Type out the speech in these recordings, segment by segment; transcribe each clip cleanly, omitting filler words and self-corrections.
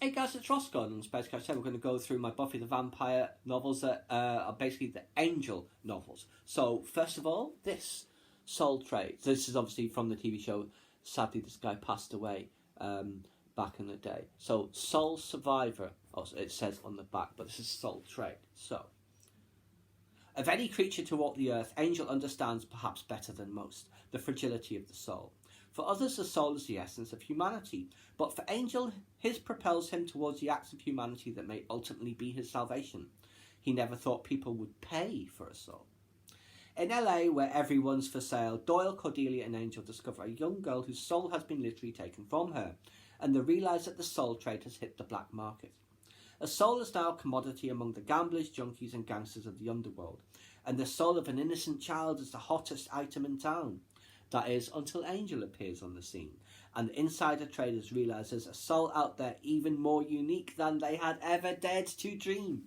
Hey guys, it's Ross Gordon on Space Catch 10. We're going to go through my Buffy the Vampire novels that are basically the Angel novels. So, first of all, this Soul Trade. This is obviously from the TV show. Sadly, this guy passed away back in the day. So, Soul Survivor, it says on the back, but this is Soul Trade. So, of any creature to walk the earth, Angel understands perhaps better than most the fragility of the soul. For others, the soul is the essence of humanity, but for Angel, his propels him towards the acts of humanity that may ultimately be his salvation. He never thought people would pay for a soul. In LA, where everyone's for sale, Doyle, Cordelia and Angel discover a young girl whose soul has been literally taken from her, and they realise that the soul trade has hit the black market. A soul is now a commodity among the gamblers, junkies and gangsters of the underworld, and the soul of an innocent child is the hottest item in town. That is, until Angel appears on the scene, and the insider traders realise there's a soul out there even more unique than they had ever dared to dream.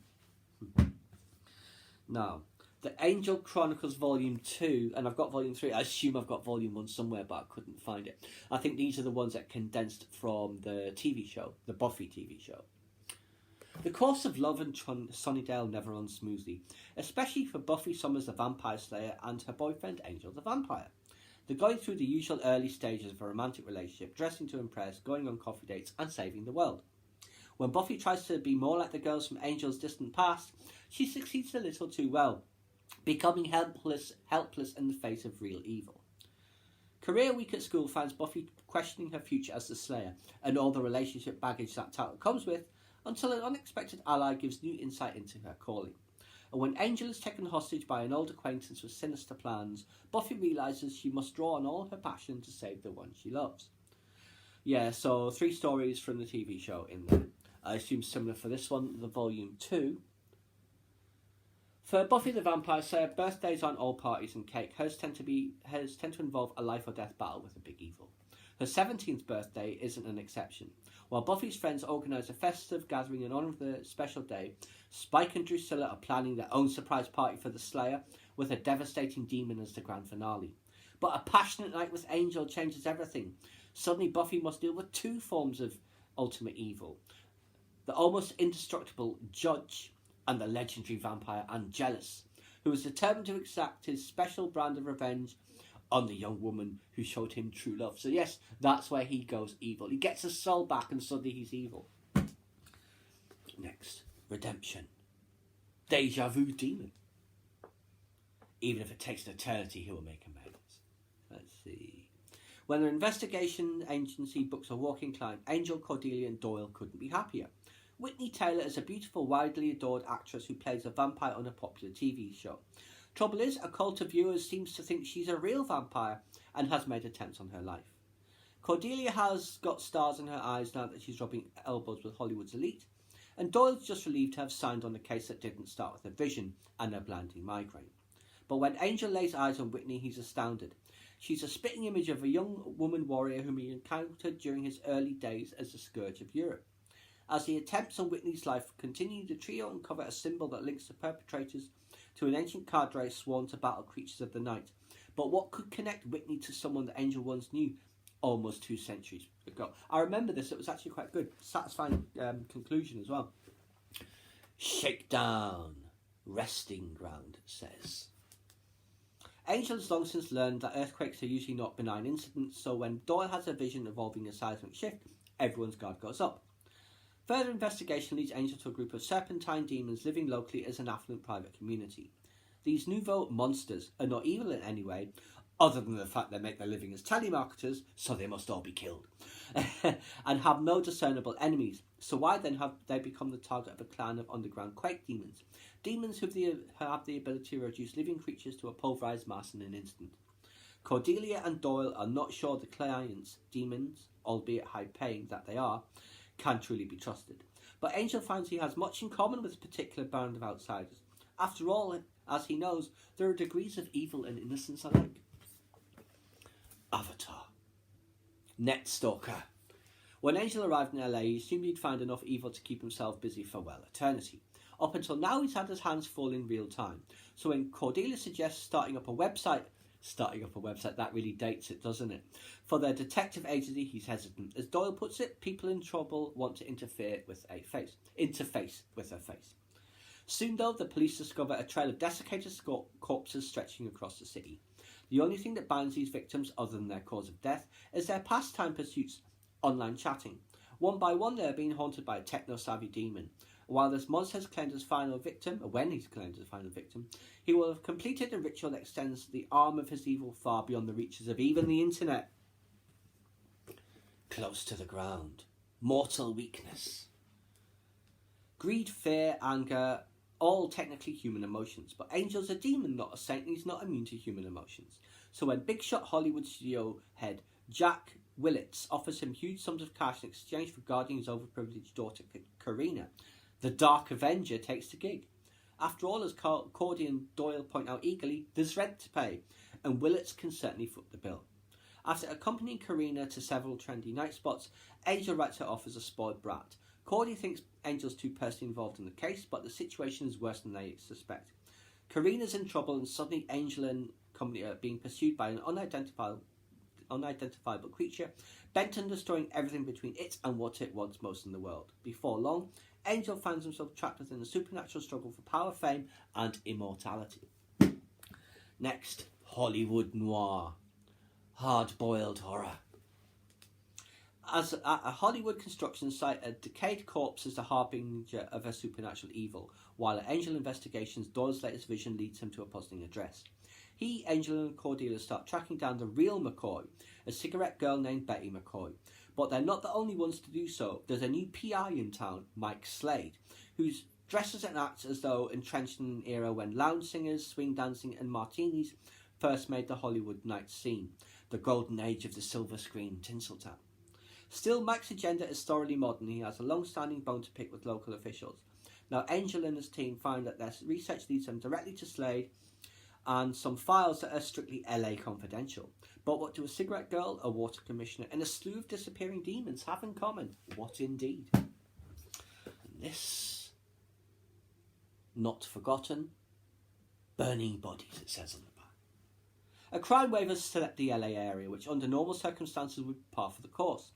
Now, the Angel Chronicles Volume 2, and I've got Volume 3, I assume I've got Volume 1 somewhere, but I couldn't find it. I think these are the ones that condensed from the TV show, the Buffy TV show. The course of love in Sunnydale never runs smoothly, especially for Buffy Summers the Vampire Slayer and her boyfriend Angel the Vampire. They're going through the usual early stages of a romantic relationship, dressing to impress, going on coffee dates and saving the world. When Buffy tries to be more like the girls from Angel's distant past, she succeeds a little too well, becoming helpless in the face of real evil. Career week at school finds Buffy questioning her future as the Slayer and all the relationship baggage that title comes with, until an unexpected ally gives new insight into her calling. And when Angel is taken hostage by an old acquaintance with sinister plans, Buffy realises she must draw on all her passion to save the one she loves. Yeah, so 3 stories from the TV show in there. I assume similar for this one, the Volume 2. For Buffy the Vampire Slayer, birthdays aren't all parties and cake. Hers tend to involve a life or death battle with a big evil. Her 17th birthday isn't an exception. While Buffy's friends organise a festive gathering in honour of the special day, Spike and Drusilla are planning their own surprise party for the Slayer, with a devastating demon as the grand finale. But a passionate night with Angel changes everything. Suddenly Buffy must deal with 2 forms of ultimate evil. The almost indestructible Judge and the legendary vampire Angelus, who is determined to exact his special brand of revenge on the young woman who showed him true love. So yes, that's where he goes evil. He gets his soul back and suddenly he's evil. Next, redemption. Deja vu demon. Even if it takes an eternity, he will make amends. Let's see. When an investigation agency books a walking client, Angel, Cordelia and Doyle couldn't be happier. Whitney Taylor is a beautiful, widely adored actress who plays a vampire on a popular TV show. Trouble is, a cult of viewers seems to think she's a real vampire and has made attempts on her life. Cordelia has got stars in her eyes now that she's rubbing elbows with Hollywood's elite, and Doyle's just relieved to have signed on a case that didn't start with a vision and a blinding migraine. But when Angel lays eyes on Whitney, he's astounded. She's a spitting image of a young woman warrior whom he encountered during his early days as the Scourge of Europe. As the attempts on Whitney's life continue, the trio uncover a symbol that links the perpetrators to an ancient cadre sworn to battle creatures of the night. But what could connect Whitney to someone that Angel once knew almost 2 centuries ago? I remember this, it was actually quite good. Satisfying conclusion as well. Shakedown. Resting ground, it says. Angel has long since learned that earthquakes are usually not benign incidents, so when Doyle has a vision involving a seismic shift, everyone's guard goes up. Further investigation leads Angel to a group of serpentine demons living locally as an affluent private community. These nouveau monsters are not evil in any way, other than the fact they make their living as telemarketers, so they must all be killed, and have no discernible enemies. So why then have they become the target of a clan of underground quake demons? Demons who have the ability to reduce living creatures to a pulverised mass in an instant. Cordelia and Doyle are not sure the clients, demons, albeit high-paying that they are, can truly be trusted. But Angel finds he has much in common with a particular band of outsiders. After all, as he knows, there are degrees of evil and innocence alike. Avatar. Net Stalker. When Angel arrived in LA, he assumed he'd find enough evil to keep himself busy for, well, eternity. Up until now, he's had his hands full in real time. So when Cordelia suggests starting up a website starting up a website. That really dates it, doesn't it? For their detective agency, he's hesitant. As Doyle puts it, people in trouble want to interface with her face. Soon, though, the police discover a trail of desiccated corpses stretching across the city. The only thing that binds these victims, other than their cause of death, is their pastime pursuits, online chatting. One by one, they are being haunted by a techno-savvy demon. While this monster has claimed his final victim, or when he's claimed his final victim, he will have completed a ritual that extends the arm of his evil far beyond the reaches of even the internet. Close to the ground. Mortal weakness. Greed, fear, anger, all technically human emotions, but Angel's a demon, not a saint, and he's not immune to human emotions. So when big shot Hollywood studio head Jack Willits offers him huge sums of cash in exchange for guarding his overprivileged daughter Karina, the Dark Avenger takes the gig. After all, as Cordy and Doyle point out eagerly, there's rent to pay, and Willits can certainly foot the bill. After accompanying Karina to several trendy night spots, Angel writes her off as a spoiled brat. Cordy thinks Angel's too personally involved in the case, but the situation is worse than they suspect. Karina's in trouble, and suddenly Angel and company are being pursued by an unidentifiable creature, bent on destroying everything between it and what it wants most in the world. Before long, Angel finds himself trapped within a supernatural struggle for power, fame, and immortality. Next, Hollywood noir. Hard-boiled horror. As at a Hollywood construction site, a decayed corpse is the harbinger of a supernatural evil, while at Angel investigations, Doyle's latest vision leads him to a puzzling address. He, Angel, and Cordelia start tracking down the real McCoy, a cigarette girl named Betty McCoy. But they're not the only ones to do so. There's a new PI in town, Mike Slade, who dresses and acts as though entrenched in an era when lounge singers, swing dancing, and martinis first made the Hollywood night scene, the golden age of the silver screen Tinseltown. Still, Mike's agenda is thoroughly modern. He has a long-standing bone to pick with local officials. Now, Angel and his team find that their research leads them directly to Slade and some files that are strictly LA confidential. But what do a cigarette girl, a water commissioner, and a slew of disappearing demons have in common? What indeed? And this, not forgotten, burning bodies, it says on the back. A crime wave has swept the LA area, which under normal circumstances would be par for the course.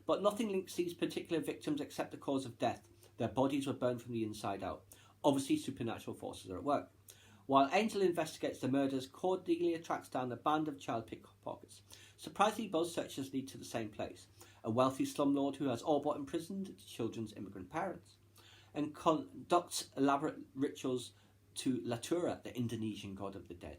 But nothing links these particular victims except the cause of death. Their bodies were burned from the inside out. Obviously, supernatural forces are at work. While Angel investigates the murders, Cordelia tracks down a band of child pickpockets. Surprisingly, both searches lead to the same place, a wealthy slumlord who has all but imprisoned children's immigrant parents, and conducts elaborate rituals to Latura, the Indonesian god of the dead.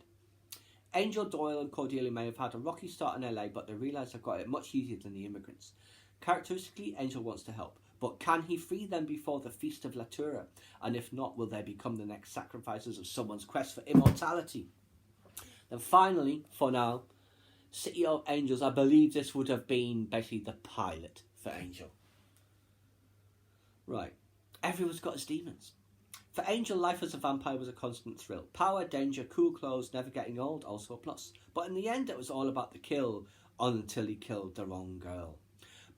Angel, Doyle, and Cordelia may have had a rocky start in LA, but they realise they've got it much easier than the immigrants. Characteristically, Angel wants to help, but can he free them before the Feast of Latura? And if not, will they become the next sacrifices of someone's quest for immortality? Then finally, for now, City of Angels. I believe this would have been basically the pilot for Angel. Right. Everyone's got his demons. For Angel, life as a vampire was a constant thrill. Power, danger, cool clothes, never getting old, also a plus. But in the end, it was all about the kill, until he killed the wrong girl.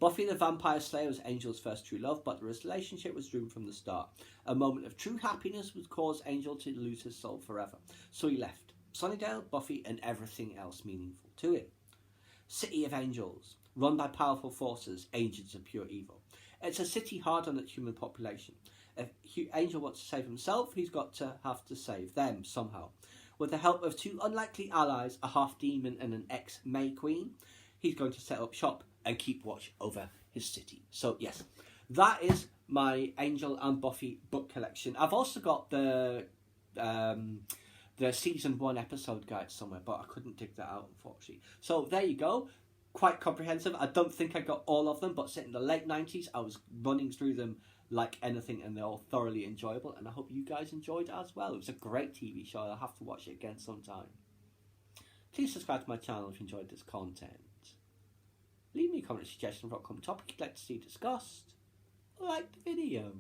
Buffy the Vampire Slayer was Angel's first true love, but the relationship was doomed from the start. A moment of true happiness would cause Angel to lose his soul forever. So he left Sunnydale, Buffy, and everything else meaningful to him. City of Angels, run by powerful forces, agents of pure evil. It's a city hard on its human population. If Angel wants to save himself, he's got to have to save them somehow. With the help of two unlikely allies, a half-demon and an ex-May Queen, he's going to set up shop and keep watch over his city. So yes, that is my Angel and Buffy book collection. I've also got the season 1 episode guide somewhere, but I couldn't dig that out, unfortunately. So there you go. Quite comprehensive. I don't think I got all of them, but in the late 90s, I was running through them like anything, and they're all thoroughly enjoyable, and I hope you guys enjoyed it as well. It was a great TV show. I'll have to watch it again sometime. Please subscribe to my channel if you enjoyed this content. Leave me a comment or suggestion for a upcoming topic you'd like to see discussed. Like the video.